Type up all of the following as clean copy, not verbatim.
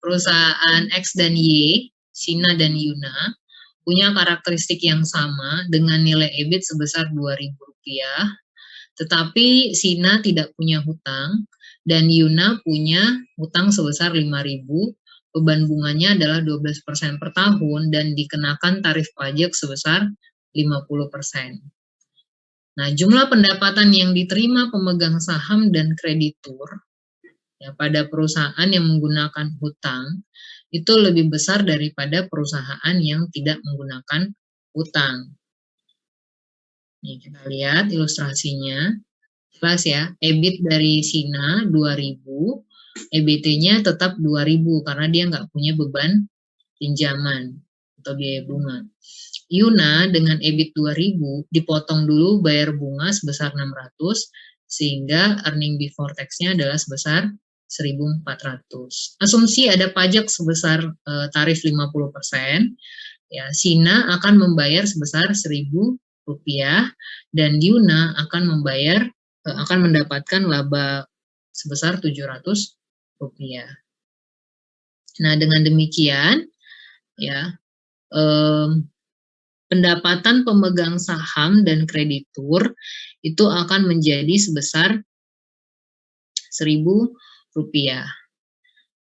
perusahaan X dan Y, Sina dan Yuna, punya karakteristik yang sama dengan nilai EBIT sebesar Rp2.000, tetapi Sina tidak punya hutang dan Yuna punya hutang sebesar 5.000, beban bunganya adalah 12% per tahun dan dikenakan tarif pajak sebesar 50%. Nah, jumlah pendapatan yang diterima pemegang saham dan kreditur ya, pada perusahaan yang menggunakan hutang itu lebih besar daripada perusahaan yang tidak menggunakan hutang. Nih, kita lihat ilustrasinya. Jelas ya, EBIT dari Sina 2.000, EBT-nya tetap 2.000 karena dia nggak punya beban pinjaman atau biaya bunga. Yuna dengan EBIT 2.000 dipotong dulu bayar bunga sebesar 600 sehingga earning before tax-nya adalah sebesar 1.400. Asumsi ada pajak sebesar tarif 50%, ya Sina akan membayar sebesar Rp1.000 dan Yuna akan mendapatkan laba sebesar Rp700. Nah, dengan demikian ya pendapatan pemegang saham dan kreditur itu akan menjadi sebesar Rp1.000.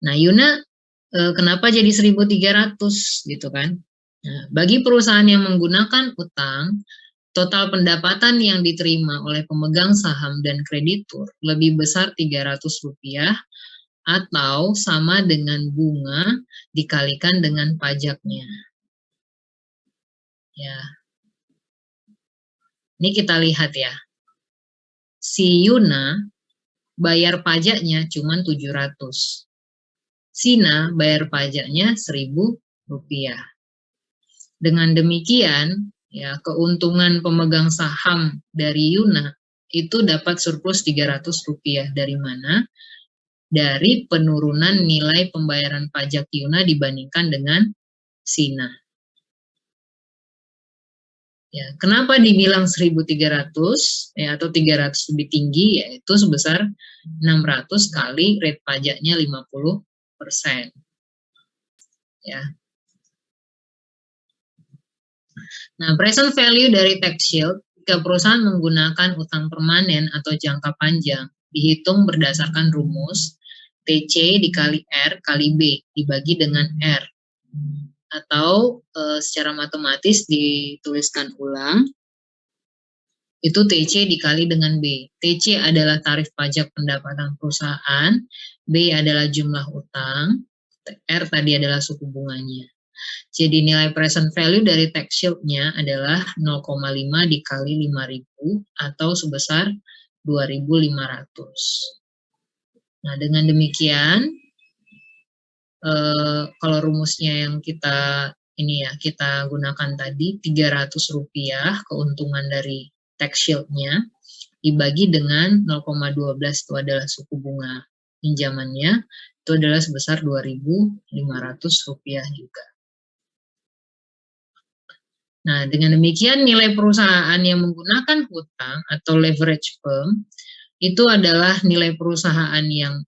Nah, Yuna kenapa jadi 1.300 gitu kan? Nah, bagi perusahaan yang menggunakan utang, total pendapatan yang diterima oleh pemegang saham dan kreditur lebih besar Rp300 atau sama dengan bunga dikalikan dengan pajaknya. Ya. Ini kita lihat ya. Si Yuna bayar pajaknya cuma 700. Sina bayar pajaknya Rp1.000. Dengan demikian, ya keuntungan pemegang saham dari Yuna itu dapat surplus Rp300. Dari mana? Dari penurunan nilai pembayaran pajak Yuna dibandingkan dengan Sina. Ya, kenapa dibilang 1.300 ya, atau 300 lebih tinggi, yaitu sebesar 600 kali rate pajaknya 50%. Ya. Nah, present value dari tax shield jika perusahaan menggunakan utang permanen atau jangka panjang dihitung berdasarkan rumus TC dikali R kali B dibagi dengan R. Atau secara matematis dituliskan ulang, itu TC dikali dengan B. TC adalah tarif pajak pendapatan perusahaan, B adalah jumlah utang, R tadi adalah suku bunganya. Jadi nilai present value dari tax shield-nya adalah 0,5 dikali 5.000 atau sebesar 2.500. Nah, dengan demikian, kalau rumusnya yang kita gunakan tadi Rp300 keuntungan dari tax shield-nya dibagi dengan 0,12 itu adalah suku bunga pinjamannya, itu adalah sebesar Rp2.500 juga. Nah, dengan demikian nilai perusahaan yang menggunakan hutang atau leverage firm itu adalah nilai perusahaan yang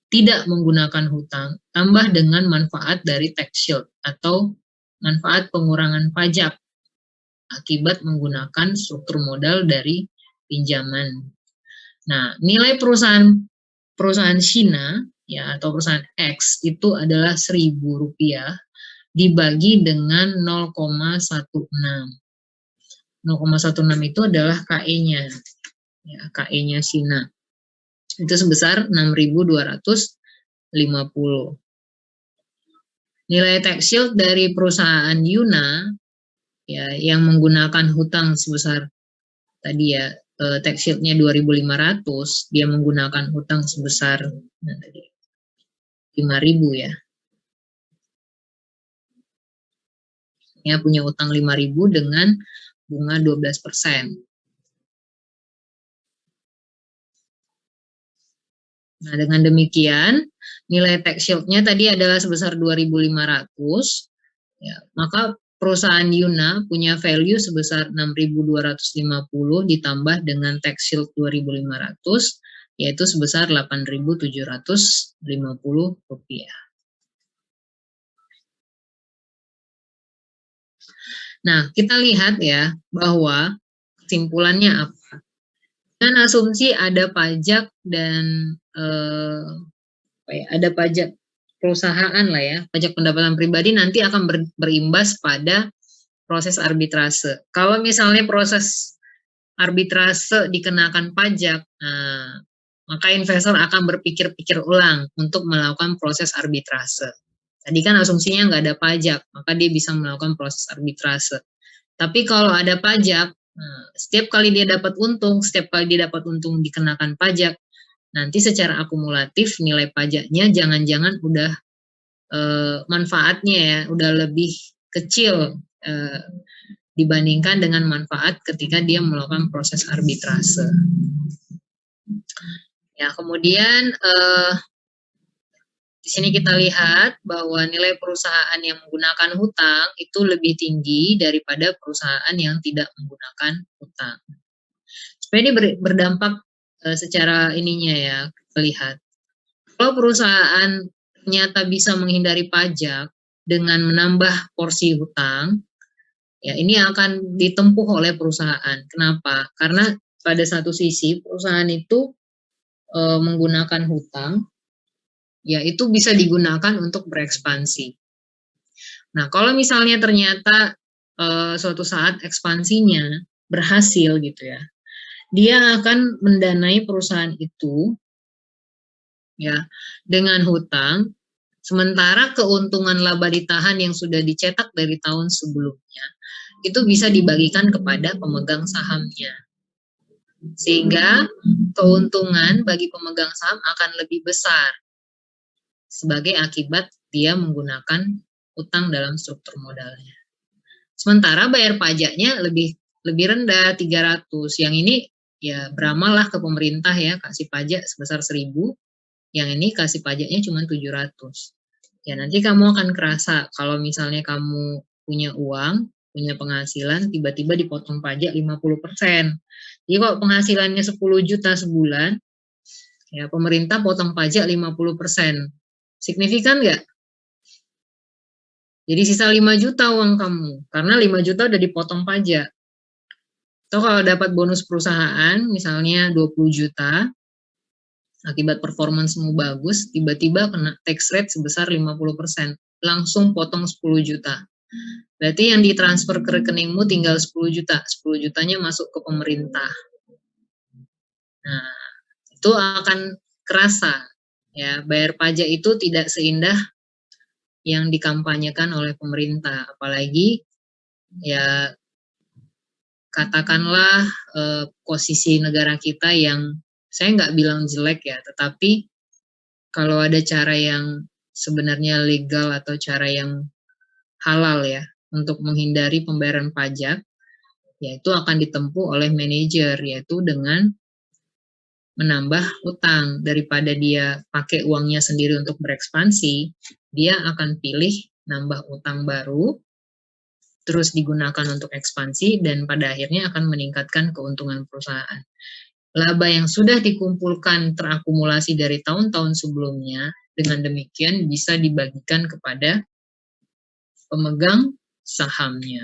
tidak menggunakan hutang, tambah dengan manfaat dari tax shield atau manfaat pengurangan pajak akibat menggunakan struktur modal dari pinjaman. Nah, nilai perusahaan Sina ya atau perusahaan X itu adalah Rp1.000 dibagi dengan 0,16. 0,16 itu adalah KE-nya. Ya, KE-nya Sina. Itu sebesar 6.250. Nilai tax shield dari perusahaan Yuna ya yang menggunakan hutang sebesar tadi ya tax shield-nya 2.500, dia menggunakan hutang sebesar 5.000 ya. Ya punya hutang 5.000 dengan bunga 12%. Nah, dengan demikian, nilai tax shield-nya tadi adalah sebesar 2.500, ya, maka perusahaan Yuna punya value sebesar 6.250 ditambah dengan tax shield 2.500, yaitu sebesar Rp8.750. Nah, kita lihat ya bahwa kesimpulannya apa? Dengan asumsi ada pajak dan apa ya, ada pajak perusahaan lah ya, pajak pendapatan pribadi nanti akan berimbas pada proses arbitrase. Kalau misalnya proses arbitrase dikenakan pajak, nah, maka investor akan berpikir-pikir ulang untuk melakukan proses arbitrase. Tadi kan asumsinya nggak ada pajak, maka dia bisa melakukan proses arbitrase. Tapi kalau ada pajak, nah, setiap kali dia dapat untung, setiap kali dia dapat untung dikenakan pajak, nanti secara akumulatif nilai pajaknya jangan-jangan udah manfaatnya ya udah lebih kecil dibandingkan dengan manfaat ketika dia melakukan proses arbitrase. Ya, kemudian di sini kita lihat bahwa nilai perusahaan yang menggunakan hutang itu lebih tinggi daripada perusahaan yang tidak menggunakan hutang. Supaya ini berdampak secara ininya ya, kita lihat. Kalau perusahaan ternyata bisa menghindari pajak dengan menambah porsi hutang, ya ini akan ditempuh oleh perusahaan. Kenapa? Karena pada satu sisi perusahaan itu menggunakan hutang, ya itu bisa digunakan untuk berekspansi. Nah, kalau misalnya ternyata suatu saat ekspansinya berhasil gitu ya, dia akan mendanai perusahaan itu ya dengan hutang, sementara keuntungan laba ditahan yang sudah dicetak dari tahun sebelumnya itu bisa dibagikan kepada pemegang sahamnya. Sehingga keuntungan bagi pemegang saham akan lebih besar sebagai akibat dia menggunakan utang dalam struktur modalnya. Sementara bayar pajaknya lebih rendah 300. Yang ini ya beramallah ke pemerintah ya, kasih pajak sebesar 1.000. Yang ini kasih pajaknya cuma 700. Ya nanti kamu akan kerasa kalau misalnya kamu punya uang, punya penghasilan, tiba-tiba dipotong pajak 50%. Jadi kalau penghasilannya 10 juta sebulan, ya pemerintah potong pajak 50%. Signifikan nggak? Jadi sisa 5 juta uang kamu, karena 5 juta udah dipotong pajak. Atau kalau dapat bonus perusahaan, misalnya 20 juta, akibat performancemu bagus, tiba-tiba kena tax rate sebesar 50%. Langsung potong 10 juta. Berarti yang ditransfer ke rekeningmu tinggal 10 juta. 10 jutanya masuk ke pemerintah. Nah, itu akan kerasa. Ya, bayar pajak itu tidak seindah yang dikampanyekan oleh pemerintah. Apalagi ya katakanlah posisi negara kita yang saya nggak bilang jelek ya, tetapi kalau ada cara yang sebenarnya legal atau cara yang halal ya untuk menghindari pembayaran pajak, yaitu akan ditempuh oleh manajer, yaitu dengan menambah utang. Daripada dia pakai uangnya sendiri untuk berekspansi, dia akan pilih nambah utang baru, terus digunakan untuk ekspansi, dan pada akhirnya akan meningkatkan keuntungan perusahaan. Laba yang sudah dikumpulkan terakumulasi dari tahun-tahun sebelumnya, dengan demikian bisa dibagikan kepada pemegang sahamnya.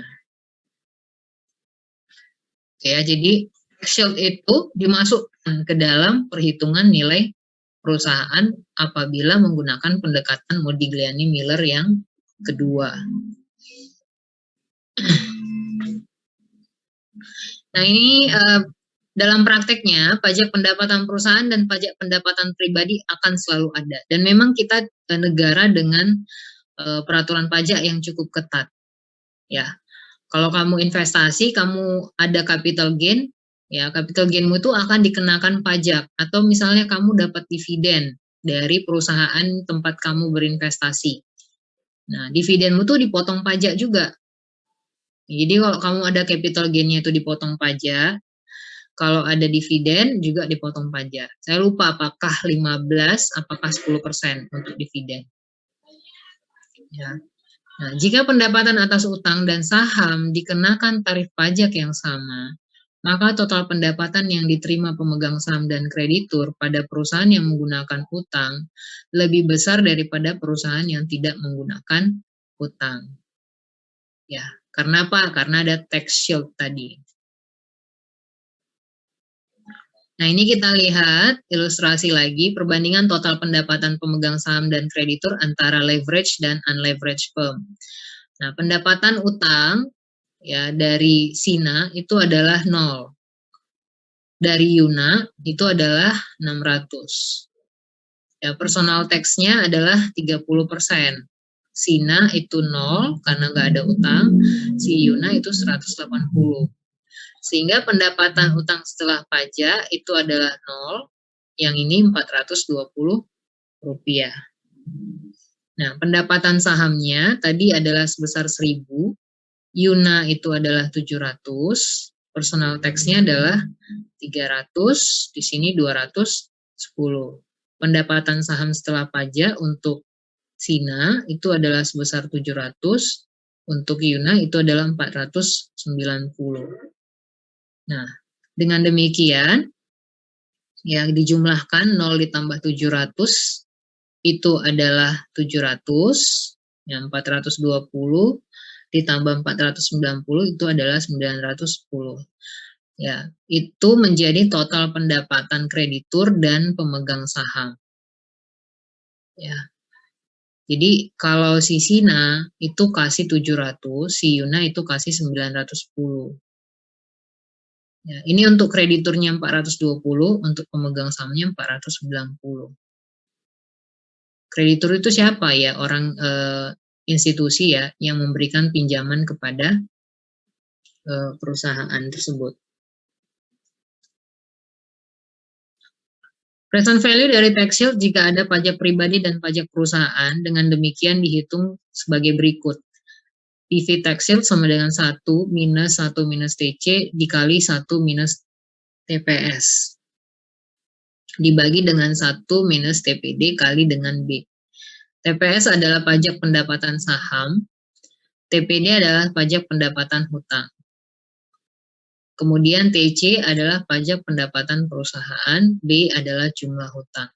Ya, jadi shield itu dimasukkan ke dalam perhitungan nilai perusahaan apabila menggunakan pendekatan Modigliani-Miller yang kedua. Nah, ini dalam prakteknya pajak pendapatan perusahaan dan pajak pendapatan pribadi akan selalu ada. Dan memang kita negara dengan peraturan pajak yang cukup ketat. Ya, kalau kamu investasi, kamu ada capital gain, ya capital gainmu itu akan dikenakan pajak. Atau misalnya kamu dapat dividen dari perusahaan tempat kamu berinvestasi. Nah, dividenmu tuh dipotong pajak juga. Jadi kalau kamu ada capital gain-nya itu dipotong pajak, kalau ada dividen juga dipotong pajak. Saya lupa apakah 15, apakah 10% untuk dividen. Ya. Nah, jika pendapatan atas utang dan saham dikenakan tarif pajak yang sama, maka total pendapatan yang diterima pemegang saham dan kreditur pada perusahaan yang menggunakan utang lebih besar daripada perusahaan yang tidak menggunakan utang. Ya, karena apa? Karena ada tax shield tadi. Nah, ini kita lihat ilustrasi lagi perbandingan total pendapatan pemegang saham dan kreditur antara leverage dan unleveraged firm. Nah, pendapatan utang ya dari Sina itu adalah 0. Dari Yuna itu adalah 600. Ya, personal tax-nya adalah 30%. Sina itu 0 karena nggak ada utang, si Yuna itu 180. Sehingga pendapatan utang setelah pajak itu adalah 0, yang ini 420 rupiah. Nah, pendapatan sahamnya tadi adalah sebesar 1000, Yuna itu adalah 700, personal tax-nya adalah 300, di sini 210. Pendapatan saham setelah pajak untuk Sina itu adalah sebesar 700, untuk Yuna itu adalah 490. Nah, dengan demikian yang dijumlahkan 0 ditambah 700 itu adalah 700, yang 420 ditambah 490 itu adalah 910. Ya, itu menjadi total pendapatan kreditur dan pemegang saham. Ya. Jadi kalau si Sina itu kasih 700, si Yuna itu kasih 910. Ya, ini untuk krediturnya 420, untuk pemegang sahamnya 490. Kreditur itu siapa ya? Orang institusi ya yang memberikan pinjaman kepada perusahaan tersebut. Present value dari tax shield jika ada pajak pribadi dan pajak perusahaan, dengan demikian dihitung sebagai berikut. PV tax shield sama dengan 1 minus TC dikali 1 minus TPS. Dibagi dengan 1 minus TPD kali dengan B. TPS adalah pajak pendapatan saham, TPD adalah pajak pendapatan hutang. Kemudian TC adalah pajak pendapatan perusahaan, B adalah jumlah hutang.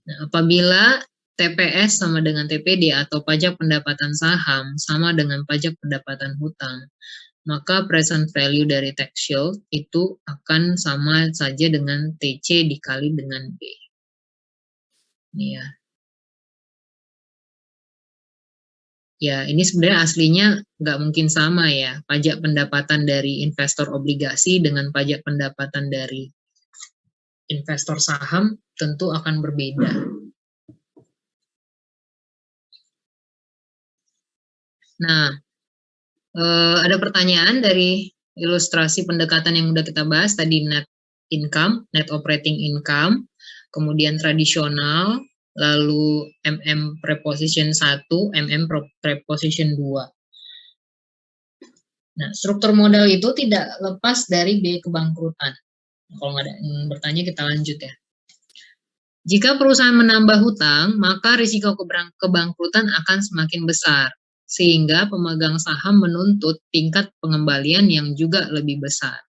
Nah, apabila TPS sama dengan TPD atau pajak pendapatan saham sama dengan pajak pendapatan hutang, maka present value dari tax shield itu akan sama saja dengan TC dikali dengan B. Ini ya. Ya, ini sebenarnya aslinya nggak mungkin sama ya. Pajak pendapatan dari investor obligasi dengan pajak pendapatan dari investor saham tentu akan berbeda. Nah, ada pertanyaan dari ilustrasi pendekatan yang udah kita bahas tadi, net income, net operating income, kemudian tradisional, lalu MM preposition 1, MM preposition 2. Nah, struktur modal itu tidak lepas dari biaya kebangkrutan. Kalau nggak ada yang bertanya, kita lanjut ya. Jika perusahaan menambah hutang, maka risiko kebangkrutan akan semakin besar, sehingga pemegang saham menuntut tingkat pengembalian yang juga lebih besar.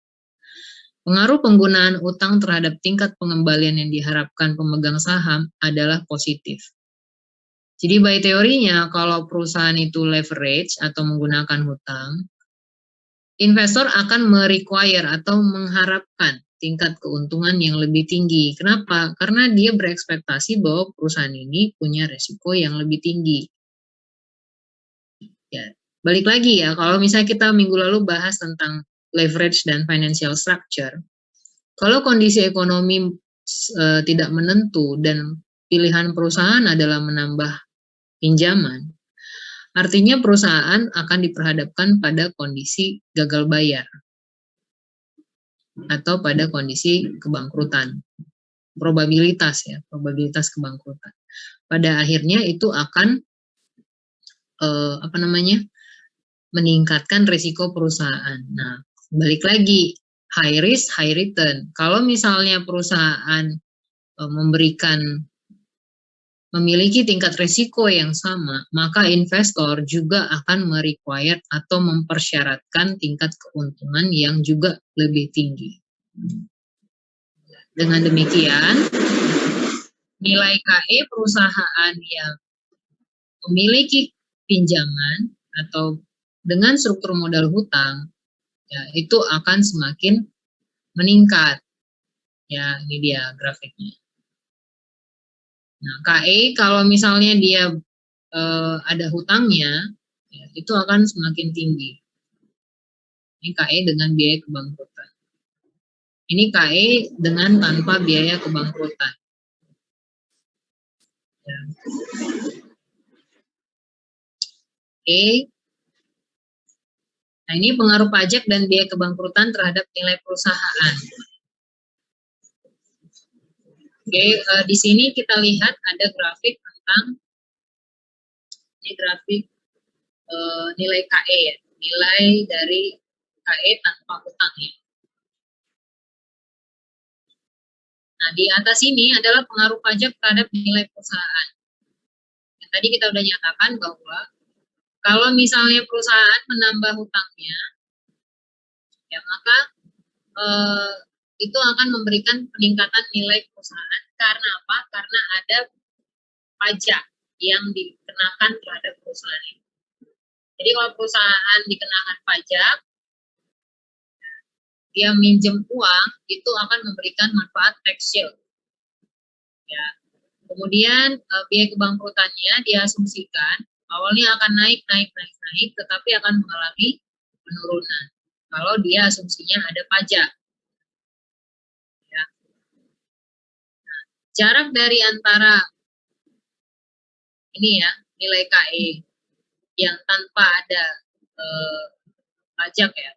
Pengaruh penggunaan utang terhadap tingkat pengembalian yang diharapkan pemegang saham adalah positif. Jadi by teorinya, kalau perusahaan itu leverage atau menggunakan hutang, investor akan merequire atau mengharapkan tingkat keuntungan yang lebih tinggi. Kenapa? Karena dia berekspektasi bahwa perusahaan ini punya resiko yang lebih tinggi. Ya, balik lagi ya, kalau misalnya kita minggu lalu bahas tentang leverage dan financial structure, kalau kondisi ekonomi tidak menentu dan pilihan perusahaan adalah menambah pinjaman, artinya perusahaan akan diperhadapkan pada kondisi gagal bayar atau pada kondisi kebangkrutan. Probabilitas kebangkrutan. Pada akhirnya itu akan meningkatkan risiko perusahaan. Nah, balik lagi, high risk, high return. Kalau misalnya perusahaan memiliki tingkat risiko yang sama, maka investor juga akan merequire atau mempersyaratkan tingkat keuntungan yang juga lebih tinggi. Dengan demikian, nilai KE perusahaan yang memiliki pinjaman atau dengan struktur modal hutang, ya itu akan semakin meningkat. Ya, ini dia grafiknya. Nah, KE kalau misalnya dia ada hutangnya, ya, itu akan semakin tinggi. Ini KE dengan biaya kebangkrutan. Ini KE dengan tanpa biaya kebangkrutan. Ya. Oke. Nah, ini pengaruh pajak dan biaya kebangkrutan terhadap nilai perusahaan. Oke, di sini kita lihat ada grafik tentang ini grafik nilai KE ya, nilai dari KE tanpa hutang ya. Nah, di atas ini adalah pengaruh pajak terhadap nilai perusahaan. Yang tadi kita udah nyatakan bahwa kalau misalnya perusahaan menambah hutangnya, ya maka itu akan memberikan peningkatan nilai perusahaan. Karena apa? Karena ada pajak yang dikenakan terhadap perusahaan itu. Jadi kalau perusahaan dikenakan pajak, dia minjem uang, itu akan memberikan manfaat tax shield. Ya. Kemudian biaya kebangkrutannya diasumsikan awalnya akan naik, tetapi akan mengalami penurunan. Kalau dia asumsinya ada pajak. Ya. Nah, jarak dari antara ini ya nilai KE yang tanpa ada pajak ya,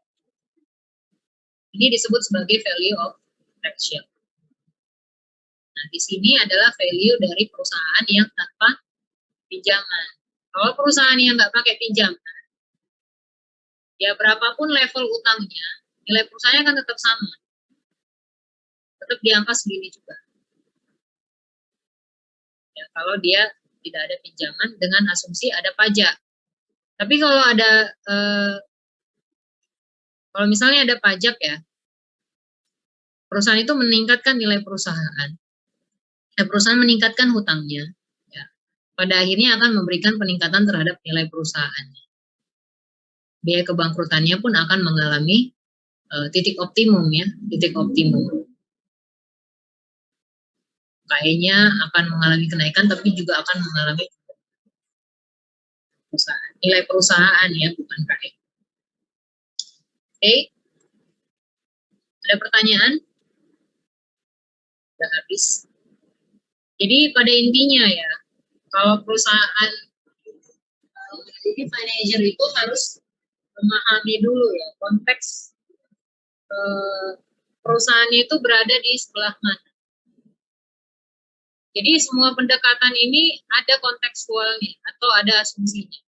ini disebut sebagai value of tax shield. Nah, di sini adalah value dari perusahaan yang tanpa pinjaman. Kalau perusahaan yang nggak pakai pinjaman, ya berapapun level utangnya, nilai perusahaannya akan tetap sama. Tetap di angka segini juga. Ya, kalau dia tidak ada pinjaman dengan asumsi ada pajak. Tapi kalau ada, kalau misalnya ada pajak ya, perusahaan itu meningkatkan nilai perusahaan. Ya, perusahaan meningkatkan hutangnya. Ya. Pada akhirnya akan memberikan peningkatan terhadap nilai perusahaannya. Biaya kebangkrutannya pun akan mengalami titik optimum ya, titik optimum. KE-nya akan mengalami kenaikan, tapi juga akan mengalami perusahaan. Nilai perusahaan ya, bukan KE. Oke, ada pertanyaan? Sudah habis. Jadi pada intinya ya, kalau perusahaan jadi manajer itu harus memahami dulu ya konteks perusahaannya itu berada di sebelah mana. Jadi semua pendekatan ini ada kontekstualnya atau ada asumsinya.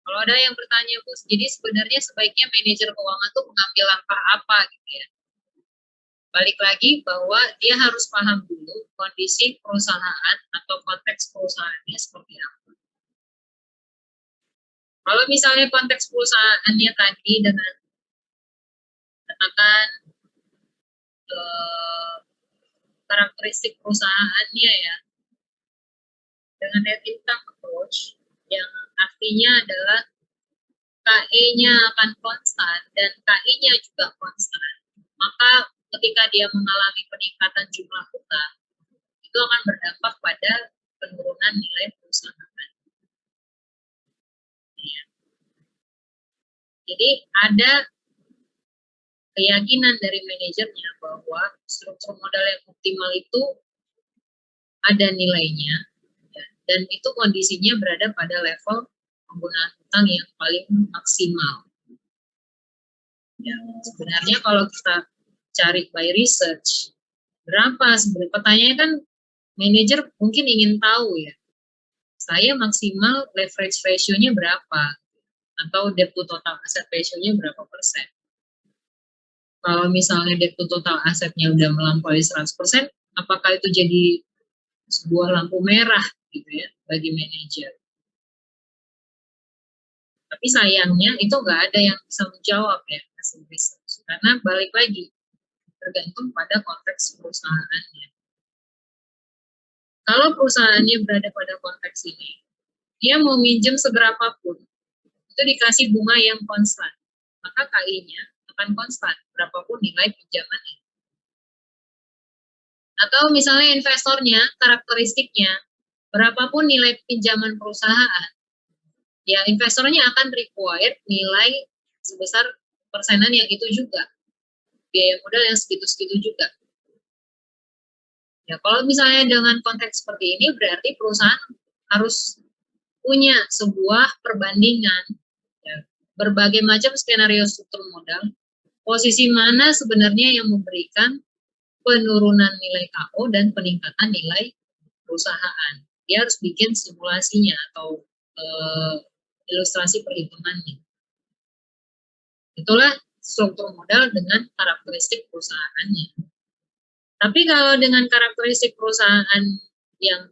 Kalau ada yang bertanya, Bu, jadi sebenarnya sebaiknya manajer keuangan itu mengambil langkah apa gitu ya. Balik lagi bahwa dia harus paham dulu kondisi perusahaan atau konteks perusahaannya seperti apa. Kalau misalnya konteks perusahaannya tadi dengan katakan karakteristik perusahaannya ya dengan net income approach yang artinya adalah KE-nya akan konstan dan KI-nya juga konstan, maka ketika dia mengalami peningkatan jumlah hutang, itu akan berdampak pada penurunan nilai perusahaan. Ya. Jadi ada keyakinan dari manajernya bahwa struktur modal yang optimal itu ada nilainya, ya, dan itu kondisinya berada pada level penggunaan hutang yang paling maksimal. Ya, sebenarnya kalau kita cari by research, berapa sebenarnya? Pertanyaannya kan manajer mungkin ingin tahu ya, saya maksimal leverage ratio-nya berapa? Atau debt to total asset ratio-nya berapa persen? Kalau misalnya debt to total asetnya udah melampaui 100%, apakah itu jadi sebuah lampu merah gitu ya bagi manajer? Tapi sayangnya itu nggak ada yang bisa menjawab ya hasil research. Karena balik lagi, tergantung pada konteks perusahaannya. Kalau perusahaannya berada pada konteks ini, dia mau minjem seberapapun, itu dikasih bunga yang konstan, maka KI-nya akan konstan berapapun nilai pinjamannya. Atau misalnya investornya, karakteristiknya, berapapun nilai pinjaman perusahaan, ya investornya akan required nilai sebesar persenan yang itu juga. Biaya modal yang segitu-segitu juga. Ya, kalau misalnya dengan konteks seperti ini, berarti perusahaan harus punya sebuah perbandingan, ya, berbagai macam skenario struktur modal, posisi mana sebenarnya yang memberikan penurunan nilai KO dan peningkatan nilai perusahaan. Dia harus bikin simulasinya atau ilustrasi perhitungannya. Itulah struktur modal dengan karakteristik perusahaannya. Tapi kalau dengan karakteristik perusahaan yang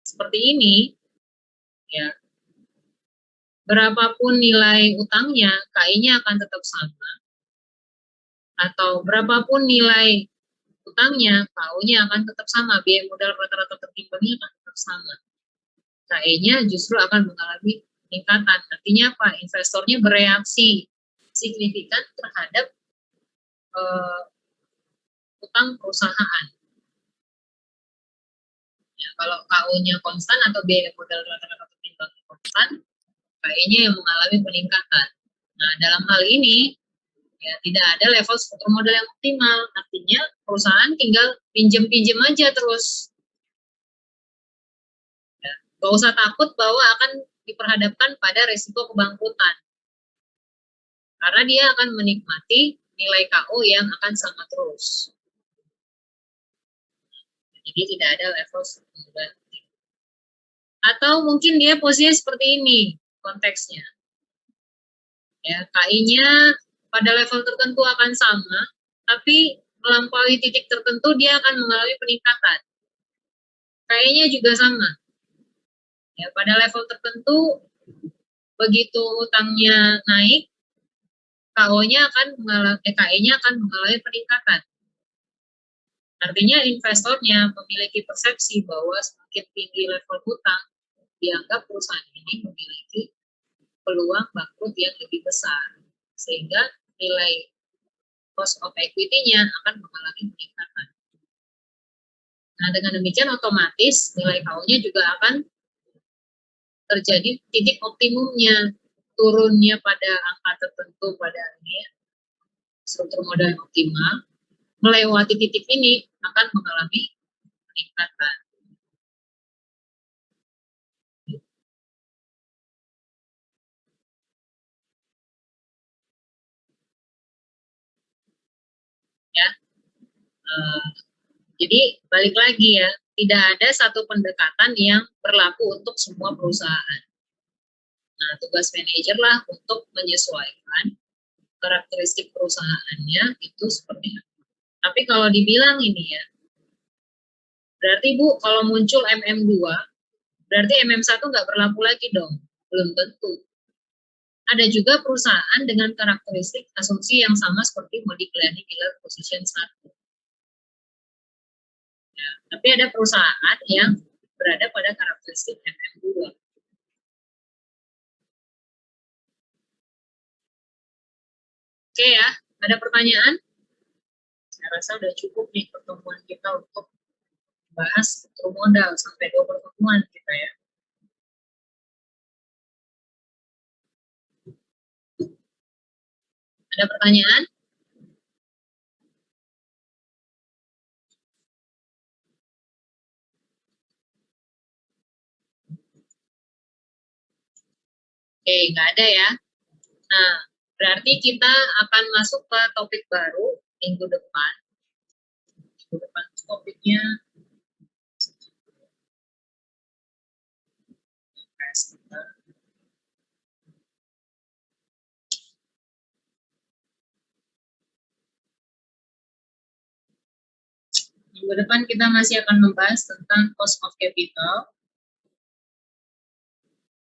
seperti ini, ya berapapun nilai utangnya, KI-nya akan tetap sama. Atau berapapun nilai utangnya, KO-nya akan tetap sama. Biaya modal rata-rata tertimbangnya akan tetap sama. KI-nya justru akan mengalami peningkatan. Artinya apa? Investornya bereaksi signifikan terhadap utang perusahaan. Ya, kalau KO-nya konstan atau biaya modal rata-rata tertimbangnya konstan, KI-nya yang mengalami peningkatan. Nah, dalam hal ini, ya tidak ada level struktur modal yang optimal. Artinya perusahaan tinggal pinjem-pinjem aja terus. Ya, gak usah takut bahwa akan diperhadapkan pada risiko kebangkrutan. Karena dia akan menikmati nilai KO yang akan sama terus. Jadi tidak ada level struktur modal. Atau mungkin dia posisinya seperti ini konteksnya. Ya, KI-nya pada level tertentu akan sama, tapi melampaui titik tertentu dia akan mengalami peningkatan. KI-nya juga sama. Ya, pada level tertentu begitu utangnya naik, KO-nya akan mengalami KI-nya akan mengalami peningkatan. Artinya investornya memiliki persepsi bahwa semakin tinggi level hutang, dianggap perusahaan ini memiliki peluang bangkrut yang lebih besar, sehingga nilai cost of equity-nya akan mengalami peningkatan. Nah, dengan demikian otomatis nilai KO-nya juga akan terjadi titik optimumnya, turunnya pada angka tertentu pada ini, struktur modal yang optimal, melewati titik ini akan mengalami peningkatan. Ya, jadi balik lagi ya, tidak ada satu pendekatan yang berlaku untuk semua perusahaan. Nah, tugas manajer lah untuk menyesuaikan karakteristik perusahaannya itu seperti apa. Tapi kalau dibilang ini ya, berarti Bu, kalau muncul MM2, berarti MM1 nggak berlaku lagi dong? Belum tentu. Ada juga perusahaan dengan karakteristik asumsi yang sama seperti Modigliani Miller Position 1. Ya, tapi ada perusahaan yang berada pada karakteristik MM2. Oke ya, ada pertanyaan? Saya rasa udah cukup nih pertemuan kita untuk bahas struktur modal sampai 2 pertemuan kita ya. Ada pertanyaan? Oke, nggak ada ya. Nah, berarti kita akan masuk ke topik baru minggu depan. Minggu depan topiknya minggu depan kita masih akan membahas tentang cost of capital,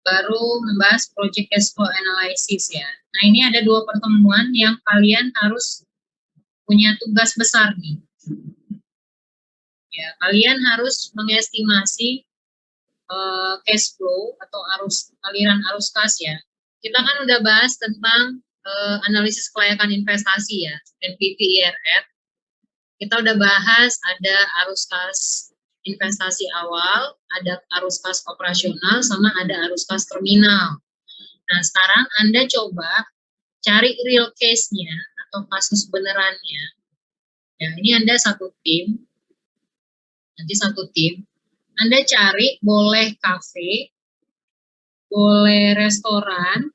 baru membahas project cash flow analysis ya. Nah, ini ada 2 pertemuan yang kalian harus punya tugas besar nih. Ya, kalian harus mengestimasi cash flow atau aliran arus kas ya. kita kan udah bahas tentang analisis kelayakan investasi ya, NPV IRR. Kita udah bahas ada arus kas investasi awal, ada arus kas operasional, sama ada arus kas terminal. Nah, sekarang Anda coba cari real case-nya atau kasus benerannya. Ya, ini Anda satu tim, nanti satu tim. Anda cari boleh kafe, boleh restoran,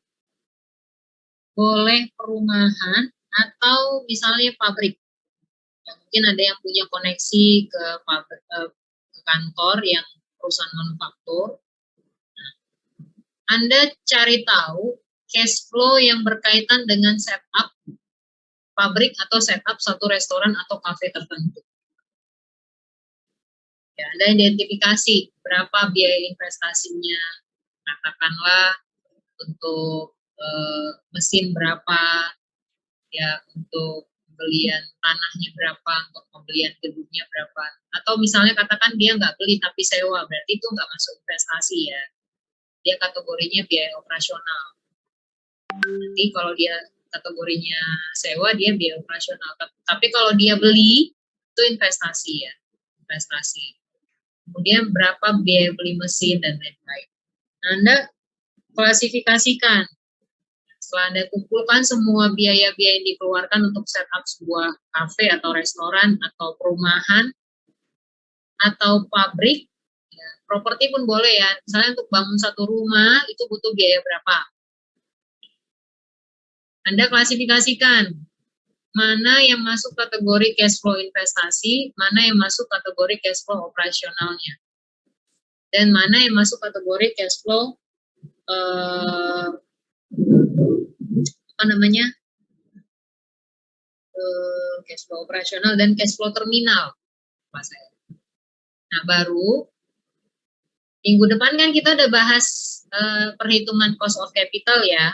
boleh perumahan, atau misalnya pabrik. Ya, mungkin ada yang punya koneksi ke pabrik, ke kantor yang perusahaan manufaktur. Nah, Anda cari tahu cash flow yang berkaitan dengan setup pabrik atau setup satu restoran atau kafe tertentu. Ya, Anda identifikasi berapa biaya investasinya, katakanlah untuk mesin berapa, ya untuk pembelian tanahnya berapa, untuk pembelian gedungnya berapa, atau misalnya katakan dia nggak beli tapi sewa, berarti itu nggak masuk investasi ya, dia kategorinya biaya operasional. Nanti kalau dia kategorinya sewa, dia biaya operasional, tapi kalau dia beli itu investasi ya, investasi. Kemudian berapa biaya beli mesin dan lain-lain. Anda klasifikasikan. Setelah Anda kumpulkan semua biaya-biaya yang dikeluarkan untuk setup sebuah kafe atau restoran atau perumahan atau pabrik, ya, properti pun boleh ya. Misalnya untuk bangun satu rumah itu butuh biaya berapa. Anda klasifikasikan mana yang masuk kategori cash flow investasi, mana yang masuk kategori cash flow operasionalnya, dan mana yang masuk kategori cash flow cash flow operasional dan cash flow terminal. Nah, baru minggu depan kan kita udah bahas perhitungan cost of capital ya.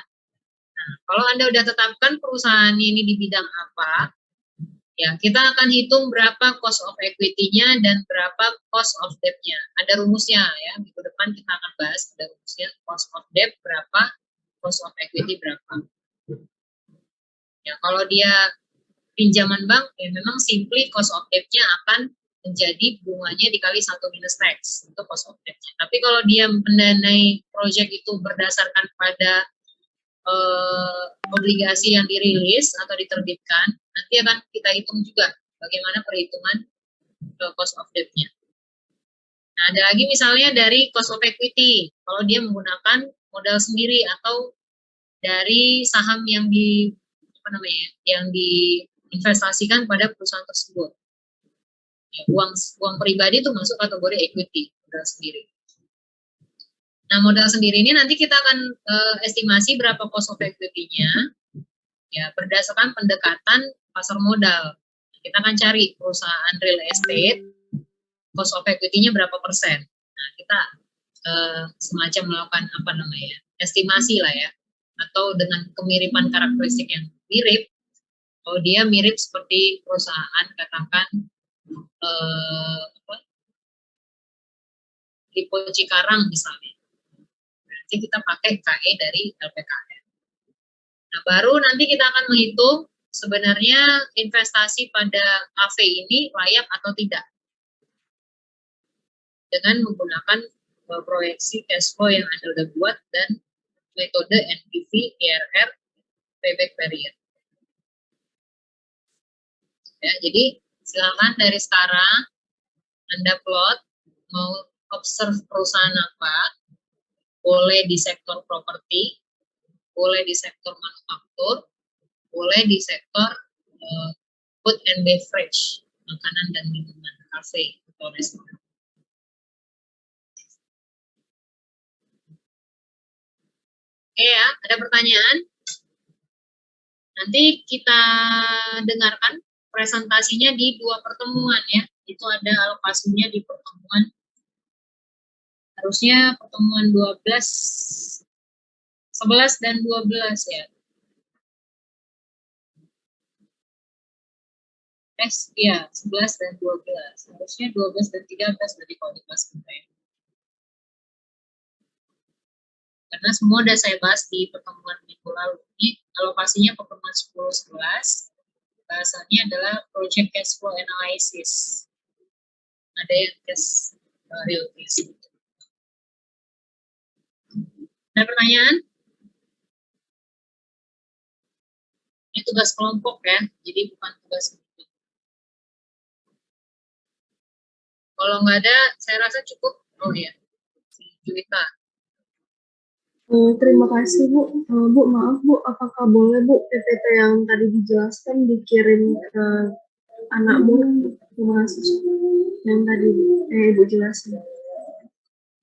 Nah, kalau Anda udah tetapkan perusahaan ini di bidang apa, ya kita akan hitung berapa cost of equity-nya dan berapa cost of debt-nya. Ada rumusnya ya, minggu depan kita akan bahas ada rumusnya, cost of debt berapa, cost of equity berapa. Ya, kalau dia pinjaman bank, ya memang simply cost of debt-nya akan menjadi bunganya dikali 1 minus tax, itu cost of debt-nya. Tapi kalau dia mendanai proyek itu berdasarkan pada obligasi yang dirilis atau diterbitkan, nanti akan kita hitung juga bagaimana perhitungan cost of debt-nya. Nah, ada lagi misalnya dari cost of equity, kalau dia menggunakan modal sendiri atau dari saham yang yang diinvestasikan pada perusahaan tersebut. Ya, uang pribadi itu masuk kategori equity, modal sendiri. Nah, modal sendiri ini nanti kita akan estimasi berapa cost of equity-nya, ya berdasarkan pendekatan pasar modal. Kita akan cari perusahaan real estate, cost of equity-nya berapa persen. Nah, kita semacam melakukan estimasi lah ya, atau dengan kemiripan karakteristik yang mirip. Kalau dia mirip seperti perusahaan katakan Lipo Cikarang misalnya, nanti kita pakai KE dari LPKN. Nah, baru nanti kita akan menghitung sebenarnya investasi pada kafe ini layak atau tidak dengan menggunakan proyeksi cash flow yang Anda sudah buat dan metode NPV, IRR, payback period. Ya, jadi silakan dari sekarang Anda plot mau observe perusahaan apa, boleh di sektor properti, boleh di sektor manufaktur, boleh di sektor food and beverage, makanan dan minuman, kafe atau restoran. Oke ya, ada pertanyaan? Nanti kita dengarkan presentasinya di 2 pertemuan ya. Itu ada alokasinya di pertemuan, harusnya pertemuan 11 dan 12 ya. Ya, 11 dan 12. Harusnya 12 dan 13 dari kalau di kelas kita ya. Karena semua udah saya bahas di pertemuan minggu lalu. Ini alokasinya pertemuan 10-11, bahasannya adalah project cash flow analysis. Ada yang cash real cash. Ada pertanyaan? Ini tugas kelompok ya, jadi bukan tugas individu. Kalau nggak ada, saya rasa cukup. Oh ya, Juwita. Terima kasih Bu. Bu, maaf Bu, apakah boleh Bu PPT yang tadi dijelaskan dikirim ke anakmu? Terima kasih yang tadi Ibu jelasin.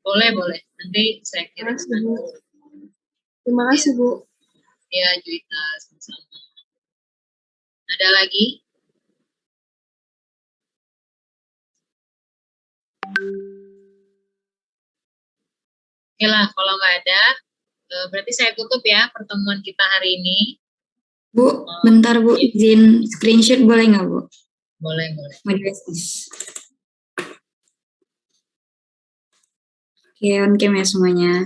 Boleh. Nanti saya kirim. Terima kasih Bu. Ya, Juwita, sama-sama. Ada lagi? Oke lah, kalau nggak ada, berarti saya tutup ya pertemuan kita hari ini. Bu, bentar Bu, izin screenshot boleh nggak Bu? Boleh. Oke, on cam ya semuanya.